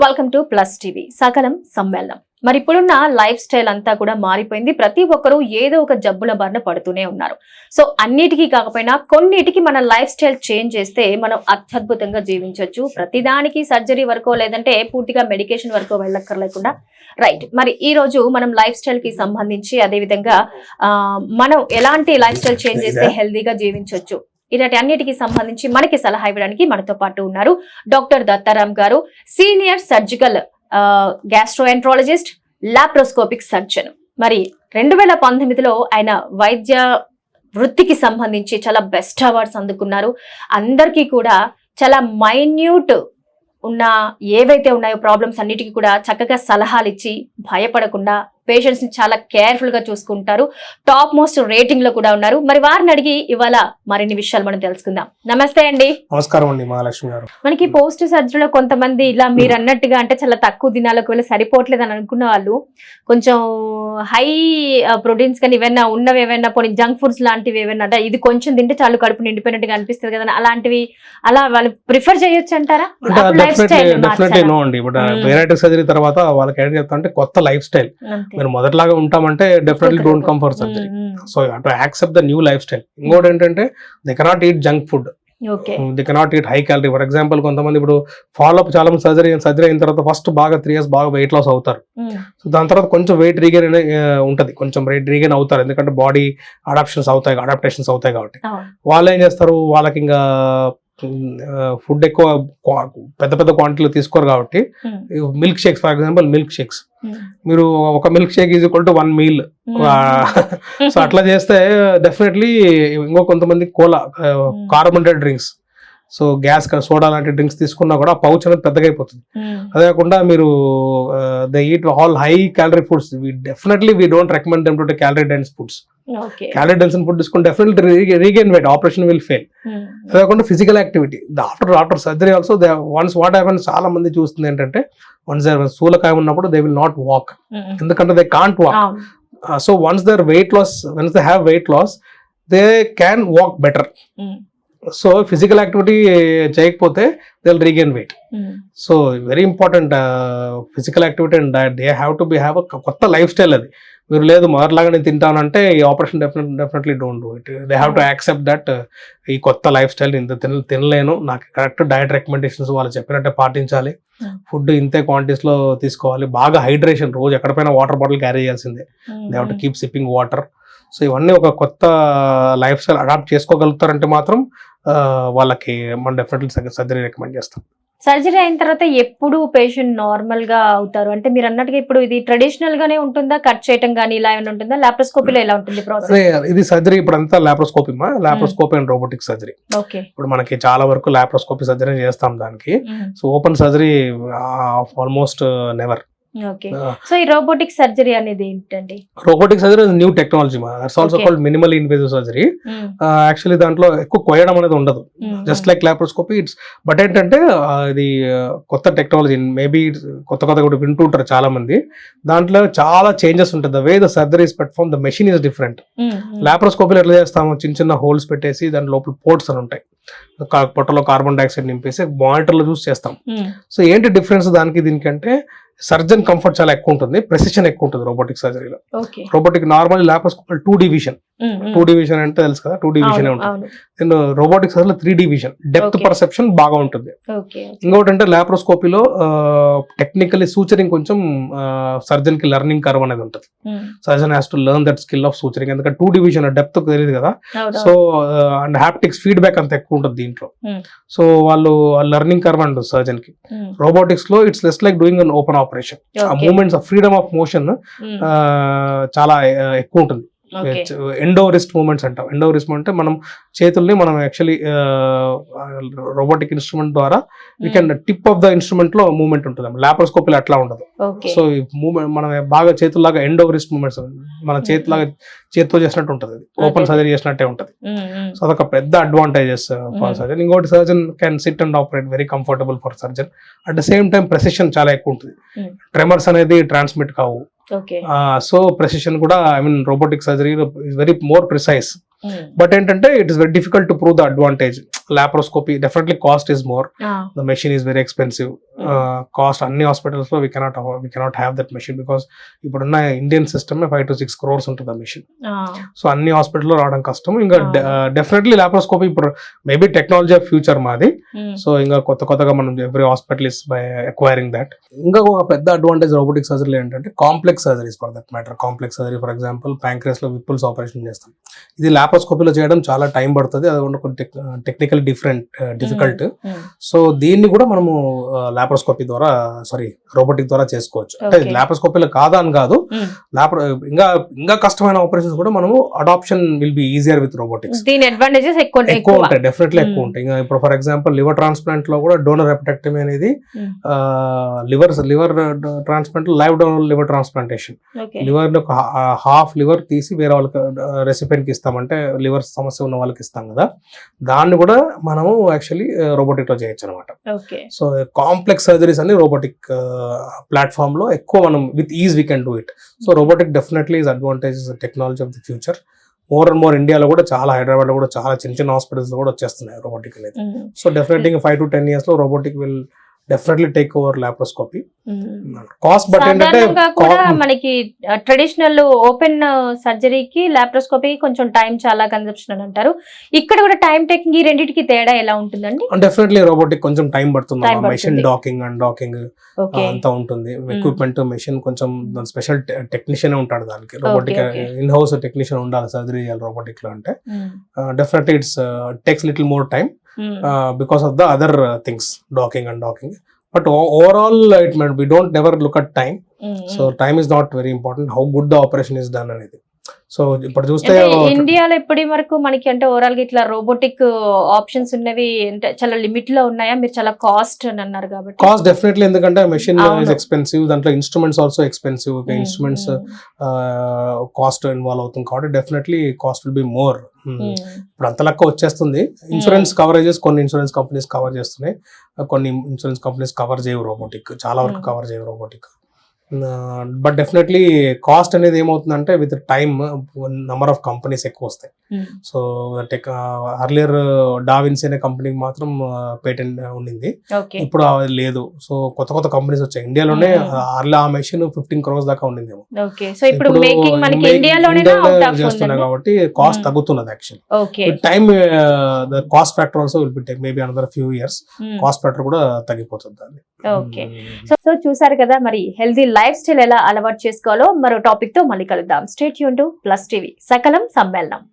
Welcome to plus TV. సకలం సమ్మేళనం. మరి ఇప్పుడున్న లైఫ్ స్టైల్ అంతా కూడా మారిపోయింది. ప్రతి ఒక్కరూ ఏదో ఒక జబ్బుల బారిన పడుతూనే ఉన్నారు. సో అన్నిటికీ కాకపోయినా కొన్నిటికి మన లైఫ్ స్టైల్ చేంజ్ చేస్తే మనం అత్యద్భుతంగా జీవించవచ్చు. ప్రతిదానికి సర్జరీ వరకు లేదంటే పూర్తిగా మెడికేషన్ వరకు వెళ్ళక్కర్లేకుండా రైట్. మరి ఈ రోజు మనం లైఫ్ స్టైల్ కి సంబంధించి అదే విధంగా మనం ఎలాంటి లైఫ్ స్టైల్ చేంజ్ చేస్తే హెల్దీగా జీవించవచ్చు, ఇలాంటి అన్నిటికీ సంబంధించి మనకి సలహా ఇవ్వడానికి మనతో పాటు ఉన్నారు డాక్టర్ దత్తారాం గారు, senior surgical gastroenterologist, laparoscopic surgeon. మరి 2019లో ఆయన వైద్య వృత్తికి సంబంధించి చాలా బెస్ట్ అవార్డ్స్ అందుకున్నారు. అందరికీ కూడా చాలా మైన్యూట్ ఉన్న ఏవైతే ఉన్నాయో ప్రాబ్లమ్స్ అన్నిటికీ కూడా చక్కగా సలహాలు ఇచ్చి భయపడకుండా పేషెంట్స్ ని చాలా కేర్ఫుల్ గా చూసుకుంటారు. టాప్ మోస్ట్ రేటింగ్ లో కూడా ఉన్నారు. మరి వారిని అడిగి ఇవాళ మరిన్ని విషయాలు మనం తెలుసుకుందాం. నమస్తే అండి. నమస్కారం అండి మహాలక్ష్మి గారు. మనకి పోస్ట్ సర్జరీలో కొంతమంది ఇలా మీరు అన్నట్టుగా అంటే చాలా తక్కువ దినాలకు వెళ్ళి సరిపోవట్లేదు అని అనుకున్న వాళ్ళు కొంచెం హై ప్రోటీన్స్ కానీ ఏమైనా ఉన్నవి ఏమైనా పోనీ జంక్ ఫుడ్స్ లాంటివి ఏమైనా అంటే ఇది కొంచెం తింటే చాలు కడుపు నిండిపోయినట్టుగా అనిపిస్తుంది కదా, అలాంటివి అలా వాళ్ళు ప్రిఫర్ చేయొచ్చు అంటారా? సర్జరీ తర్వాత వాళ్ళకి ఏం చెప్తా అంటే కొత్త లైఫ్ స్టైల్ మీరు మొదటిలాగా ఉంటామంటే definitely don't come for surgery. So to accept the new lifestyle. ఇంకోటి ఏంటంటే they cannot eat junk food, they cannot eat high calorie. For example కొంతమంది ఇప్పుడు ఫాలో అప్ చాలా మంది సర్జరీ అయిన తర్వాత ఫస్ట్ బాగా 3 years బాగా వెయిట్ లాస్ అవుతారు. సో దాని తర్వాత కొంచెం వెయిట్ రీగెయిన్ ఉంటుంది, కొంచెం వెయిట్ రీగెయిన్ అవుతారు, ఎందుకంటే బాడీ అడాప్టేషన్స్ అవుతాయి కాబట్టి. వాళ్ళు ఏం చేస్తారు, వాళ్ళకి ఇంకా ఫుడ్ ఎక్కువ పెద్ద పెద్ద క్వాంటిటీలో తీసుకోరు కాబట్టి milk shakes, for example milk shakes, మీరు ఒక milk shake is equal to 1 meal. So అట్లా చేస్తే డెఫినెట్లీ ఇంకో కొంతమంది cola, carbonated drinks, so gas soda లాంటి డ్రింక్స్ తీసుకున్నా కూడా ఆ పౌచ్ అనేది పెద్దగా అయిపోతుంది. అదే కాకుండా మీరు they eat all high calorie foods. Definitely we don't recommend them to take calorie dense foods. Calorie dense food తీసుకుంటే definitely regain weight, operation will fail. అదే కాకుండా physical activity after surgery also once what happens, చాలా మంది చూస్తుంది ఏంటంటే once స్థూలకాయం ఉన్నప్పుడు they will not walk, ఎందుకంటే they can't walk. So once they have weight loss they can walk better. So physical activity చేయకపోతే they will regain weight. So very important physical activity and diet. They have to have కొత్త life style. అది మీరు లేదు మొదట్లాగా నేను తింటానంటే ఈ operation definitely don't do it. They have to accept that ఈ కొత్త లైఫ్ స్టైల్ ఇంత తినలేను, నాకు కరెక్ట్ డయట్ రికమెండేషన్స్ వాళ్ళు చెప్పినట్టే పాటించాలి, ఫుడ్ ఇంతే క్వాంటిటీస్ లో తీసుకోవాలి, బాగా హైడ్రేషన్, రోజు ఎక్కడిపైన వాటర్ బాటిల్ క్యారీ చేయాల్సిందే, they have to keep sipping water. So ఇవన్నీ ఒక కొత్త లైఫ్ స్టైల్ అడాప్ట్ చేసుకోగలుగుతారంటే మాత్రం వాళ్ళకి మనం డెఫినెట్లీ సర్జరీ రికమెండ్ చేస్తాం. సర్జరీ అయిన తర్వాత ఎప్పుడు పేషెంట్ నార్మల్ గా అవుతారు అంటే మీరు అన్నట్టుగా ఇప్పుడు ఇది ట్రెడిషనల్ గానే ఉంటుందా, కట్ చేయడం కానీ ఇలా ఏమైనా ఉంటుందా, లాప్రోస్కోపీలో ఎలా ఉంటుంది ప్రాసెస్? ఇది సర్జరీ ఇప్పుడు అంతా లాప్రోస్కోపీ అండ్ రోబోటిక్ సర్జరీ. ఇప్పుడు మనకి చాలా వరకు లాప్రోస్కోపీ సర్జరీ చేస్తాం దానికి. So open surgery almost never. So ఈ రోబోటిక్ సర్జరీ అనేది ఏంటండి? Robotic surgery new technology, that's also called minimal invasive surgery. Actually దాంట్లో ఎక్కువ కోయడం అనేది ఉండదు, జస్ట్ లైక్ లాప్రోస్కోపీ. బట్ ఏంటంటే ఇది కొత్త టెక్నాలజీ, మేబీ కొత్త కూడా వింటుంటారు చాలా మంది. దాంట్లో చాలా చేంజెస్ ఉంటుంది. The way the surgery is perform, the machine is different. లాప్రోస్కోపీలో ఎట్లా చేస్తాము, చిన్న హోల్స్ పెట్టేసి దాని లోపల పోర్ట్స్ అని ఉంటాయి, పొట్టలో కార్బన్ డైఆక్సైడ్ నింపేసి మానిటర్ లో చూసి చేస్తాం. సో ఏంటి డిఫరెన్స్ దానికి దీనికంటే, సర్జన్ కంఫర్ట్ చాలా ఎక్కువ ఉంటుంది, ప్రెసిషన్ ఎక్కువ ఉంటుంది రోబోటిక్ సర్జరీలో. రోబోటిక్ నార్మల్ లాప్రోస్కోపీ 2 division అంటే తెలుసు కదా, 2 division ఉంటుంది. అండ్ రోబోటిక్ సర్జరీలో 3 division, డెప్త్ పర్సెప్షన్ బాగా ఉంటుంది. ఇంకోటి అంటే లాప్రోస్కోపీలో టెక్నికల్లీ సూచరింగ్ కొంచెం సర్జన్ కి లెర్నింగ్ కర్వ్ అనేది ఉంటుంది. Surgeon has to learn that skill of suturing, ఎందుకంటే 2 division డెప్త్ తెలియదు కదా. సో అండ్ హ్యాప్టిక్స్ ఫీడ్బ్యాక్ అంత ఎక్కువ ఉంటుంది దీంట్లో. సో వాళ్ళు లెర్నింగ్ కర్వ్ అంటుంది సర్జన్ కి. రోబోటిక్స్ లో it's less like doing an open operation. ఆ మూమెంట్స్, ఫ్రీడమ్ ఆఫ్ మోషన్ చాలా ఎక్కువ ఉంటుంది. ఎండో రిస్ట్ మూమెంట్స్ అంటాం. ఎండో రిస్ట్ అంటే మనం చేతుల్ని మనం యాక్చువల్లీ రోబోటిక్ ఇన్స్ట్రుమెంట్ ద్వారా we can tip of the instrument లో మూవ్మెంట్ ఉంటుంది. లాప్రోస్కోపీలో అట్లా ఉండదు. సో ఈ మూవ్మెంట్ మనం బాగా చేతుల్లాగా ఎండో రిస్ట్ మూమెంట్స్ మన చేతితో చేసినట్టు ఉంటుంది, ఓపెన్ సర్జరీ చేసినట్టే ఉంటుంది. సో అదొక పెద్ద అడ్వాంటేజెస్ ఫర్ సర్జన్. ఇంకోటి surgeon can sit and operate very comfortable for surgeon. At the same time precision చాలా ఎక్కువ ఉంటుంది, ట్రెమర్స్ అనేది ట్రాన్స్మిట్ కావు. సో ప్రెసిషన్ కూడా, I mean robotic surgery is very more precise. But ఏంటంటే it is very difficult to prove the advantage. Laparoscopy definitely cost is more, the machine is very expensive. Cost అన్ని hospitals లో we cannot have that machine because ఇప్పుడున్న Indian system 5 to 6 crores ఉంటుంది ఆ machine. So అన్ని హాస్పిటల్లో రావడం కష్టం. ఇంకా డెఫినెట్లీ లాప్రోస్కోపీ ఇప్పుడు మేబీ టెక్నాలజీ ఆఫ్ ఫ్యూచర్ మాది. సో ఇంకా కొత్తగా మనం every hospital is by acquiring that. ఇంకా ఒక పెద్ద అడ్వాంటేజ్ రోబోటిక్ సర్జరీ ఏంటంటే complex surgeries for that matter. Complex surgery for example pancreas లో విప్పుల్స్ ఆపరేషన్ చేస్తాం. ఇది లాప్రోస్కోపీలో చేయడం చాలా టైం పడుతుంది, అది కొన్ని టెక్నికల్ డిఫికల్ట్. సో దీన్ని కూడా మనము లాప్రోస్కోపీ ద్వారా రోబోటిక్ ద్వారా చేసుకోవచ్చు. అంటే లాప్రోస్కోపీలో కాదా అని కాదు, ఇంకా కష్టమైన ఆపరేషన్స్ కూడా మనము adoption will be easier with robotics. దీని అడ్వాంటేజెస్ ఎక్కువ ఉంటాయి, డెఫినెట్లీ ఎక్కువ ఉంటాయి. ఇంకా ఇప్పుడు ఫర్ ఎగ్జాంపుల్ లివర్ ట్రాన్స్ప్లాంట్ లో కూడా డోనర్ హెపటెక్టమీ అనేది liver transplant, live donor liver transplantation. Liver లో హాఫ్ లివర్ తీసి వేరే వాళ్ళకి రెసిపెంట్ కి ఇస్తామంటే లివర్ సమస్య ఉన్న వాళ్ళకి ఇస్తాం కదా, దాన్ని కూడా మనము యాక్చువల్లీ రోబోటిక్ లో చేయొచ్చు అనమాట. సో కాంప్లెక్స్ సర్జరీస్ అన్ని రోబోటిక్ ప్లాట్ఫామ్ లో ఎక్కువ మనం with is we can do it. So robotic definitely is advantage technology of the future. More and more ఇండియాలో కూడా చాలా, హైదరాబాద్ లో కూడా చాలా చిన్న హాస్పిటల్స్ లో కూడా వచ్చేస్తున్నాయి రోబోటిక్ అనేది. సో డెఫినెట్లీ 5 to 10 years లో robotic will definitely take over laparoscopy. Cost but ఏంటంటే మనకి ట్రెడిషనల్ ఓపెన్ సర్జరీకి లాప్రోస్కోపీ కొంచెం టైం చాలా కన్సంప్షన్ అని అంటారు. ఇక్కడ కూడా టైం టేకింగ్, ఈ రెండింటికి తేడా ఎలా ఉంటుందండి? డెఫినెట్లీ రోబోటిక్ కొంచెం టైం పడుతుంది. మెషిన్ డాకింగ్ అండ్ డాకింగ్ అంతా ఉంటుంది. ఎక్విప్మెంట్ మెషిన్ కొంచెం స్పెషల్ టెక్నీషియన్ ఉంటాడు దానికి. రోబోటిక్ ఇన్ హౌస్ టెక్నీషియన్ ఉండాలి సర్జరీ చేయాలి రోబోటిక్ లో అంటే. Definitely it's takes little more time because of the other things, docking. But overall we don't never look at time. So time is not very important, how good the operation is done అనేది. So ఇప్పుడు చూస్తే ఇండియాలో ఇప్పటి వరకు మనకి అంటే overall గా ఇట్లా రోబోటిక్ ఆప్షన్స్ ఉన్నవి అంటే చాలా లిమిట్ లో ఉన్నాయా? మీరు చాలా కాస్ట్ అని అన్నారు కాబట్టి. కాస్ట్ డెఫినెట్లీ, ఎందుకంటే మెషిన్ ఇస్ ఎక్స్పెన్సివ్, దాంట్లో instruments also expensive. Instruments cost involve అవుతుంది కాబట్టి definitely cost will be more. ఇప్పుడు అంత లెక్క వచ్చేస్తుంది. ఇన్సూరెన్స్ కవరేజెస్ కొన్ని ఇన్సూరెన్స్ కంపెనీస్ కవర్ చేస్తున్నాయి, కొన్ని ఇన్సూరెన్స్ కంపెనీస్ కవర్ చేయవు రోబోటిక్, చాలా వరకు కవర్ చేయవు రోబోటిక్. బట్ డెఫినెట్లీ కాస్ట్ అనేది ఏమవుతుందంటే with time number of companies ఎక్కువ వస్తాయి. సో అర్లియర్ డావిన్స్ అనే కంపెనీకి మాత్రం పేటెంట్ ఉండింది, ఇప్పుడు లేదు. సో కొత్త కంపెనీస్ వచ్చాయి ఇండియాలోనే. ఆ మెషిన్ 15 crores దాకా ఉండిందేమో, చేస్తున్నాయి కాబట్టి కాస్ట్ తగ్గుతున్నది. Actually time cost factor also will be take maybe another few years, cost factor కూడా తగ్గిపోతుంది దాన్ని. సో చూసారు కదా, మరి హెల్తీ లైఫ్ స్టైల్ ఎలా అలవాటు చేసుకోవాలో మరో టాపిక్ తో మళ్ళీ కలుద్దాం. Stay tune to plus TV, సకలం సమ్మేళనం.